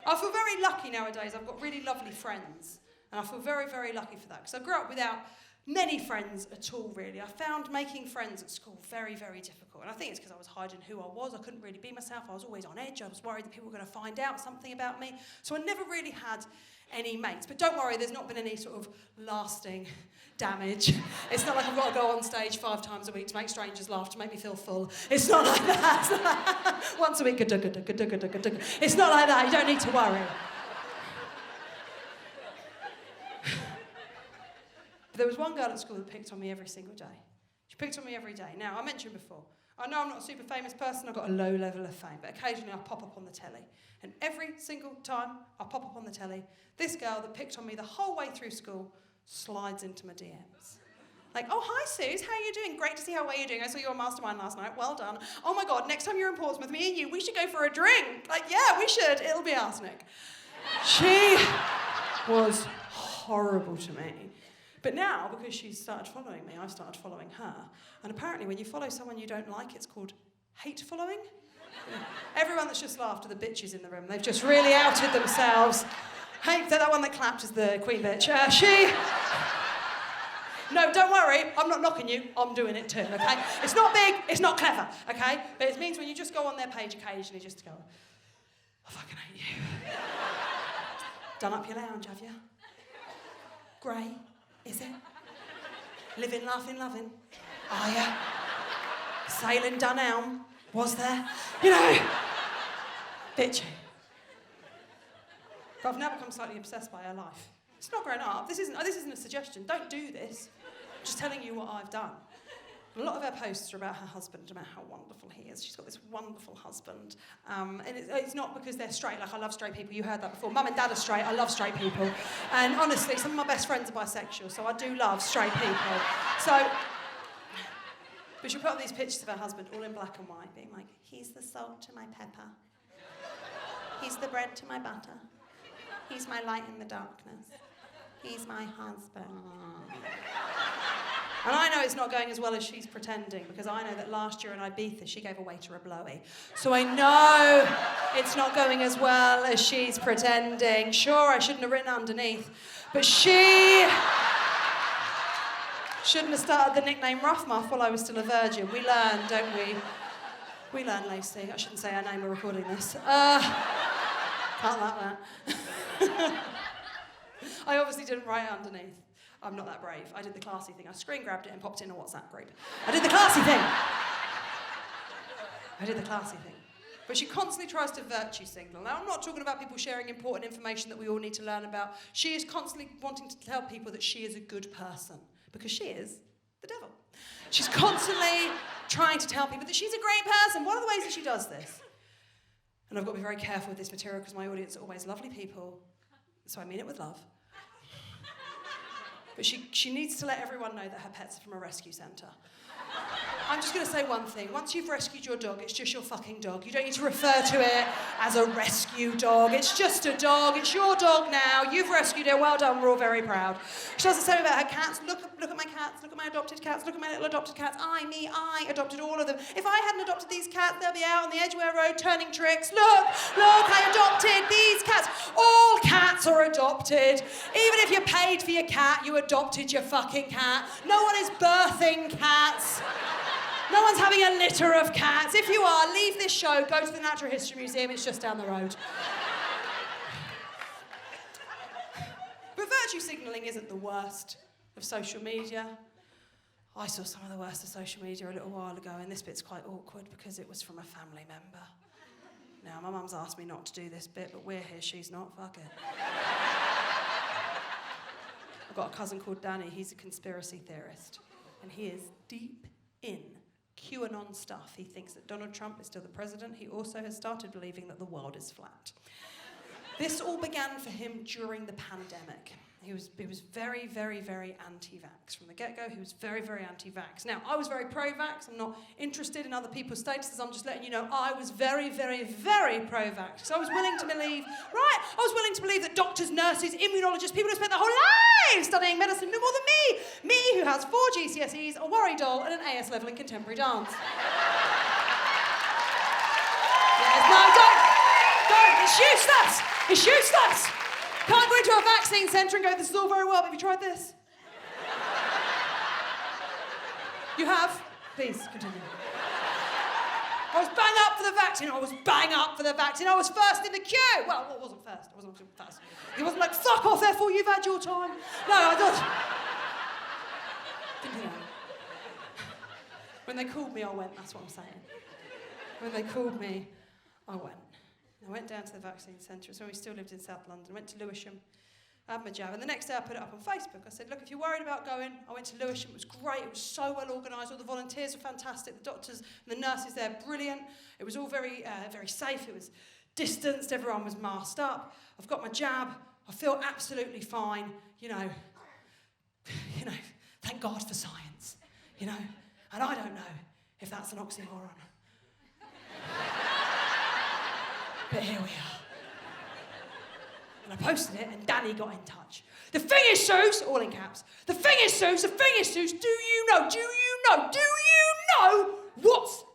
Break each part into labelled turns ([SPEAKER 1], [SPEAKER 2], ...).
[SPEAKER 1] I feel very lucky nowadays. I've got really lovely friends. And I feel very, very lucky for that. Because I grew up without many friends at all, really. I found making friends at school very, very difficult. And I think it's because I was hiding who I was. I couldn't really be myself. I was always on edge. I was worried that people were going to find out something about me. So I never really had any mates. But don't worry, there's not been any sort of lasting damage. It's not like I've got to go on stage 5 times a week to make strangers laugh, to make me feel full. It's not like that. Once a week, it's not like that. You don't need to worry. There was one girl at school that picked on me every single day. She picked on me every day. Now, I mentioned before, I know I'm not a super famous person, I've got a low level of fame, but occasionally I pop up on the telly. And every single time I pop up on the telly, this girl that picked on me the whole way through school slides into my DMs. Like, oh, hi, Suze, how are you doing? Great to see how well you're doing. I saw you on Mastermind last night. Well done. Oh, my God, next time you're in Portsmouth, me and you, we should go for a drink. Like, yeah, we should. It'll be arsenic. She was horrible to me. But now, because she's started following me, I've started following her. And apparently when you follow someone you don't like, it's called hate following. Everyone that's just laughed are the bitches in the room. They've just really outed themselves. Hey, that one that clapped is the queen bitch. No, don't worry, I'm not knocking you, I'm doing it too, okay? It's not big, it's not clever, okay? But it means when you just go on their page occasionally just to go, I fucking hate you. Done up your lounge, have you? Grey. Is it? Living, laughing, loving. Are ya? Sailing Dunelm. Was there? You know. Bitchy. But I've now become slightly obsessed by her life. It's not grown up. This isn't a suggestion. Don't do this. I'm just telling you what I've done. A lot of her posts are about her husband, about how wonderful he is. She's got this wonderful husband. And it's not because they're straight. Like, I love straight people. You heard that before. Mum and Dad are straight. I love straight people. And honestly, some of my best friends are bisexual, so I do love straight people. But she'll put up these pictures of her husband, all in black and white, being like, he's the salt to my pepper. He's the bread to my butter. He's my light in the darkness. He's my husband. And I know it's not going as well as she's pretending, because I know that last year in Ibiza she gave a waiter a blowy. So I know it's not going as well as she's pretending. Sure, I shouldn't have written underneath, but she shouldn't have started the nickname Rough Muff while I was still a virgin. We learn, don't we? We learn, Lacey. I shouldn't say her name, we're recording this. Can't like that. I obviously didn't write it underneath. I'm not that brave. I did the classy thing. I screen grabbed it and popped it in a WhatsApp group. I did the classy thing. But she constantly tries to virtue signal. Now, I'm not talking about people sharing important information that we all need to learn about. She is constantly wanting to tell people that she is a good person, because she is the devil. She's constantly trying to tell people that she's a great person. One of the ways that she does this, and I've got to be very careful with this material because my audience are always lovely people, so I mean it with love. But she needs to let everyone know that her pet's are from a rescue centre. I'm just going to say one thing. Once you've rescued your dog, it's just your fucking dog. You don't need to refer to it as a rescue dog. It's just a dog. It's your dog now. You've rescued it. Well done. We're all very proud. She does the same about her cats. Look at my cats. Look at my adopted cats. Look at my little adopted cats. I adopted all of them. If I hadn't adopted these cats, they'll be out on the Edgware Road turning tricks. Look, I adopted these cats. All cats are adopted. Even if you paid for your cat, you adopted your fucking cat. No one is birthing cats. No one's having a litter of cats. If you are, leave this show, go to the Natural History Museum, it's just down the road. But virtue signalling isn't the worst of social media. I saw some of the worst of social media a little while ago, and this bit's quite awkward because it was from a family member. Now, my mum's asked me not to do this bit, but we're here, she's not, fuck it. I've got a cousin called Danny, he's a conspiracy theorist, and he is deep in QAnon stuff. He thinks that Donald Trump is still the president. He also has started believing that the world is flat. This all began for him during the pandemic. He was very, very, very anti-vax. From the get-go, he was very, very anti-vax. Now, I was very pro-vax. I'm not interested in other people's statuses. I'm just letting you know I was very, very, very pro-vax. So I was willing to believe, that doctors, nurses, immunologists, people who spent their whole lives studying medicine knew more than me. Me, who has 4 GCSEs, a worry doll, and an AS level in contemporary dance. Yes, no, don't, it's useless. It's useless. Can't go into a vaccine centre and go, this is all very well, but have you tried this? You have? Please, continue. I was bang up for the vaccine. I was bang up for the vaccine. I was first in the queue. Well, I wasn't first. I wasn't first. He wasn't like, fuck off, therefore you've had your time. No, I thought... Continue. When they called me, I went, that's what I'm saying. When they called me, I went. I went down to the vaccine centre. So we still lived in South London. I went to Lewisham. I had my jab, and the next day I put it up on Facebook. I said, look, if you're worried about going, I went to Lewisham. It was great. It was so well organised. All the volunteers were fantastic. The doctors and the nurses there, brilliant. It was all very, very safe. It was distanced. Everyone was masked up. I've got my jab. I feel absolutely fine. You know, thank God for science. You know, and I don't know if that's an oxymoron. But here we are. And I posted it, and Danny got in touch. The thing is, Suze, all in caps, the thing is, Suze, do you know what's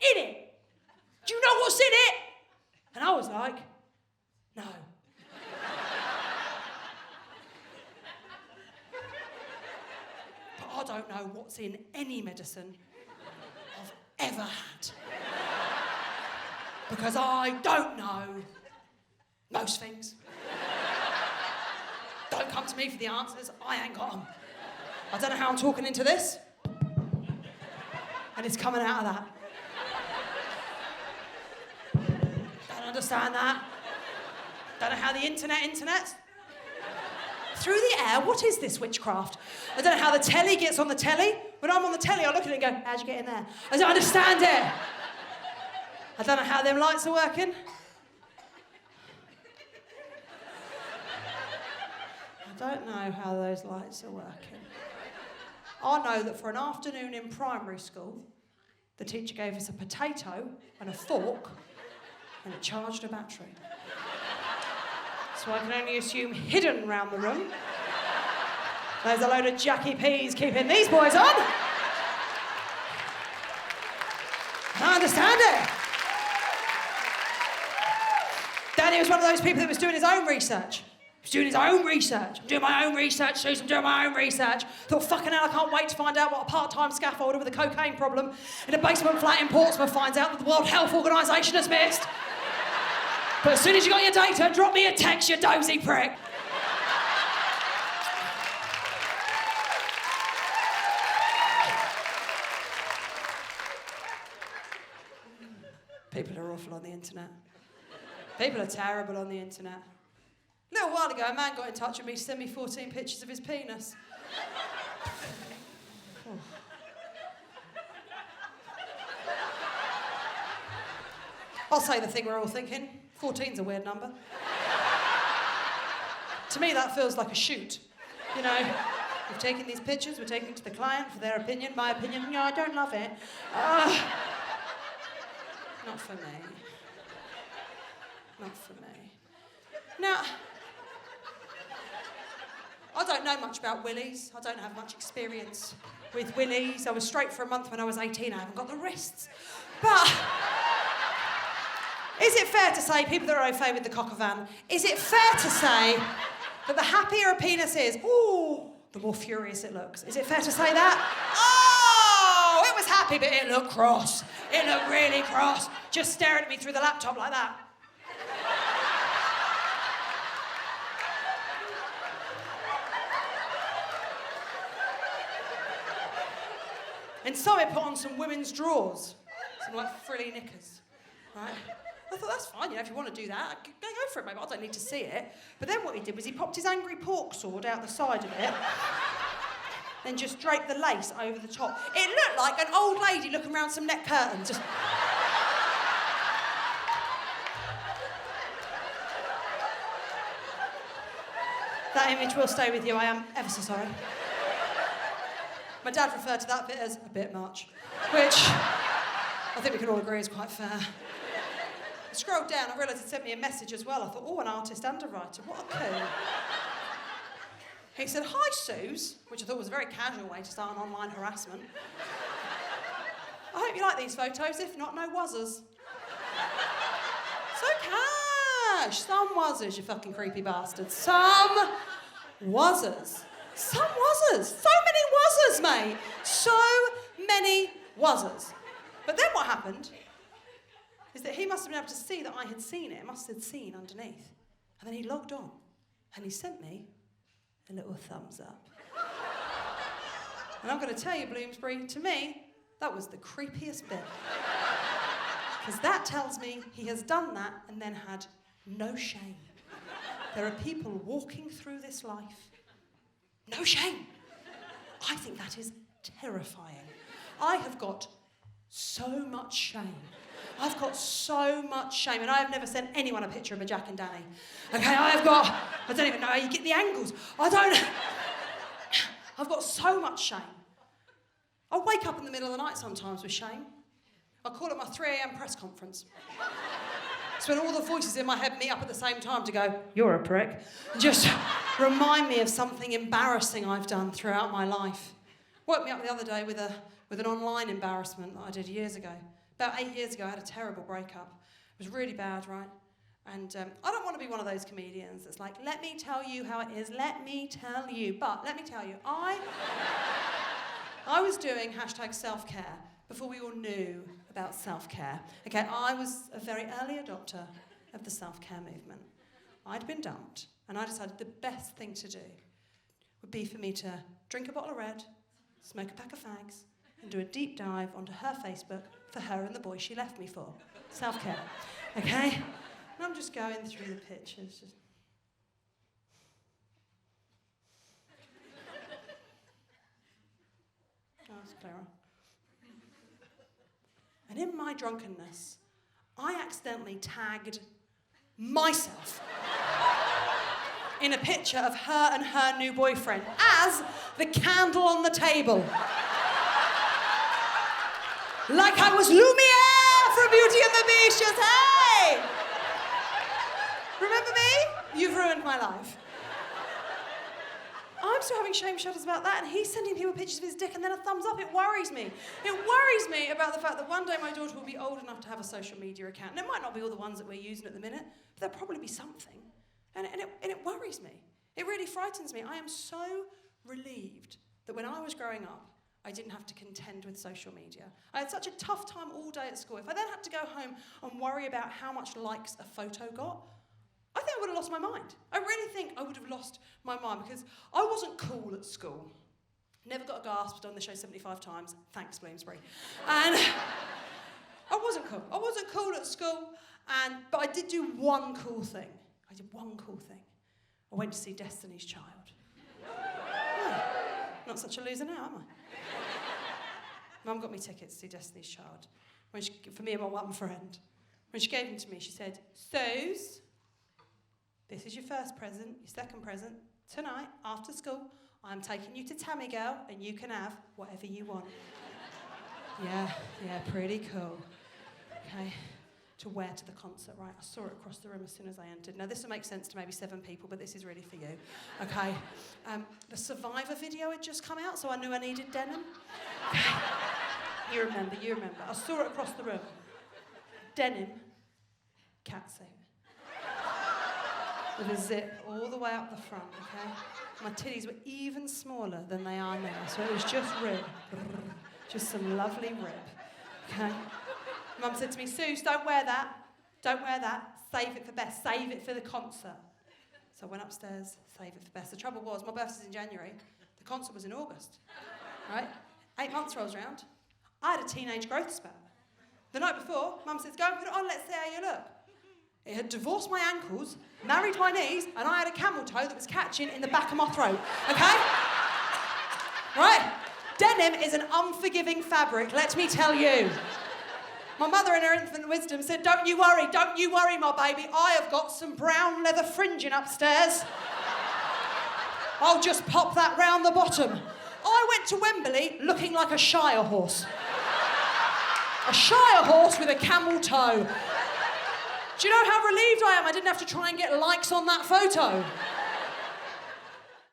[SPEAKER 1] in it? Do you know what's in it? And I was like, no. But I don't know what's in any medicine I've ever had. Because I don't know most things. Don't come to me for the answers, I ain't got them. I don't know how I'm talking into this. And it's coming out of that. Don't understand that. Don't know how the internet's. Through the air, what is this witchcraft? I don't know how the telly gets on the telly. When I'm on the telly, I look at it and go, how'd you get in there? I don't understand it. I don't know how them lights are working. I don't know how those lights are working. I know that for an afternoon in primary school, the teacher gave us a potato and a fork, and it charged a battery. So I can only assume hidden round the room, there's a load of Jackie P's keeping these boys on. I understand it. Danny was one of those people that was doing his own research. He was doing his own research. I'm doing my own research, Susan, I'm doing my own research. Thought, fucking hell, I can't wait to find out what a part-time scaffolder with a cocaine problem in a basement flat in Portsmouth finds out that the World Health Organisation has missed. But as soon as you got your data, drop me a text, you dozy prick. People are awful on the internet. People are terrible on the internet. A little while ago, a man got in touch with me to send me 14 pictures of his penis. Oh. I'll say the thing we're all thinking. 14's a weird number. To me, that feels like a shoot. You know, we've taken these pictures, we're taking it to the client for their opinion. My opinion, I don't love it. Not for me. Not for me. Now, I don't know much about willies. I don't have much experience with willies. I was straight for a month when I was 18. I haven't got the wrists. But is it fair to say, people that are au fait with the cock of van, is it fair to say that the happier a penis is, ooh, the more furious it looks? Is it fair to say that? Oh, it was happy, but it looked cross. It looked really cross. Just staring at me through the laptop like that. And so I put on some women's drawers, some like frilly knickers, right? I thought, that's fine, you know, if you want to do that, go for it, mate, but I don't need to see it. But then what he did was he popped his angry pork sword out the side of it, then just draped the lace over the top. It looked like an old lady looking around some net curtains, just... That image will stay with you, I am ever so sorry. My dad referred to that bit as a bit much, which I think we can all agree is quite fair. I scrolled down, I realised he'd sent me a message as well. I thought, oh, an artist and a writer, what a coup. He said, hi, Suze, which I thought was a very casual way to start an online harassment. I hope you like these photos, if not, no wuzzers. So No, some wuzzers, you fucking creepy bastards. Some wuzzers. Some wuzzers. So many wuzzers, mate. So many wuzzers. But then what happened is that he must have been able to see that I had seen it. It must have seen underneath. And then he logged on and he sent me a little thumbs up. And I'm going to tell you, Bloomsbury, to me, that was the creepiest bit. Because that tells me he has done that and then had no shame. There are people walking through this life. No shame. I think that is terrifying. I have got so much shame. I've got so much shame, and I have never sent anyone a picture of a Jack and Danny. Okay, I don't even know how you get the angles. I've got so much shame. I wake up in the middle of the night sometimes with shame. I call it my 3 a.m. press conference. It's when all the voices in my head meet up at the same time to go, "You're a prick." Just remind me of something embarrassing I've done throughout my life. Woke me up the other day with an online embarrassment that I did years ago. About 8 years ago, I had a terrible breakup. It was really bad, right? And I don't want to be one of those comedians that's like, let me tell you how it is, let me tell you. But let me tell you, I was doing #self-care before we all knew about self-care. Okay, I was a very early adopter of the self-care movement. I'd been dumped, and I decided the best thing to do would be for me to drink a bottle of red, smoke a pack of fags, and do a deep dive onto her Facebook for her and the boy she left me for. Self-care, okay? And I'm just going through the pictures. Just... Oh, that's clearer. And in my drunkenness, I accidentally tagged myself in a picture of her and her new boyfriend as the candle on the table. Like I was Lumiere from Beauty and the Beast, just hey! Remember me? You've ruined my life. I'm still having shame shudders about that, and he's sending people pictures of his dick and then a thumbs up. It worries me. It worries me about the fact that one day my daughter will be old enough to have a social media account. And it might not be all the ones that we're using at the minute, but there'll probably be something. And it worries me. It really frightens me. I am so relieved that when I was growing up, I didn't have to contend with social media. I had such a tough time all day at school. If I then had to go home and worry about how much likes a photo got, I think I would have lost my mind. I really think I would have lost my mind because I wasn't cool at school. Never got a gasp, done the show 75 times. Thanks, Bloomsbury. And I wasn't cool. I wasn't cool at school, but I did do one cool thing. I did one cool thing. I went to see Destiny's Child. Oh, not such a loser now, am I? Mum got me tickets to see Destiny's Child for me and my one friend. When she gave them to me, she said, "Suze, this is your first present, your second present. Tonight, after school, I'm taking you to Tammy Girl, and you can have whatever you want." Yeah, pretty cool. Okay, to wear to the concert, right? I saw it across the room as soon as I entered. Now, this will make sense to maybe 7 people, but this is really for you. Okay, the Survivor video had just come out, so I knew I needed denim. You remember. I saw it across the room. Denim, catsuit. With a zip all the way up the front, okay? My titties were even smaller than they are now, so it was just rib. Just some lovely rib, okay? Mum said to me, "Suze, don't wear that. Don't wear that. Save it for best. Save it for the concert." So I went upstairs, save it for best. The trouble was, my birthday's in January. The concert was in August, right? 8 months rolls around. I had a teenage growth spurt. The night before, Mum says, "Go and put it on, let's see how you look." It had divorced my ankles, married my knees, and I had a camel toe that was catching in the back of my throat, okay? Right? Denim is an unforgiving fabric, let me tell you. My mother in her infinite wisdom said, don't you worry, my baby. I have got some brown leather fringing upstairs. I'll just pop that round the bottom. I went to Wembley looking like a Shire horse. A Shire horse with a camel toe. Do you know how relieved I am I didn't have to try and get likes on that photo?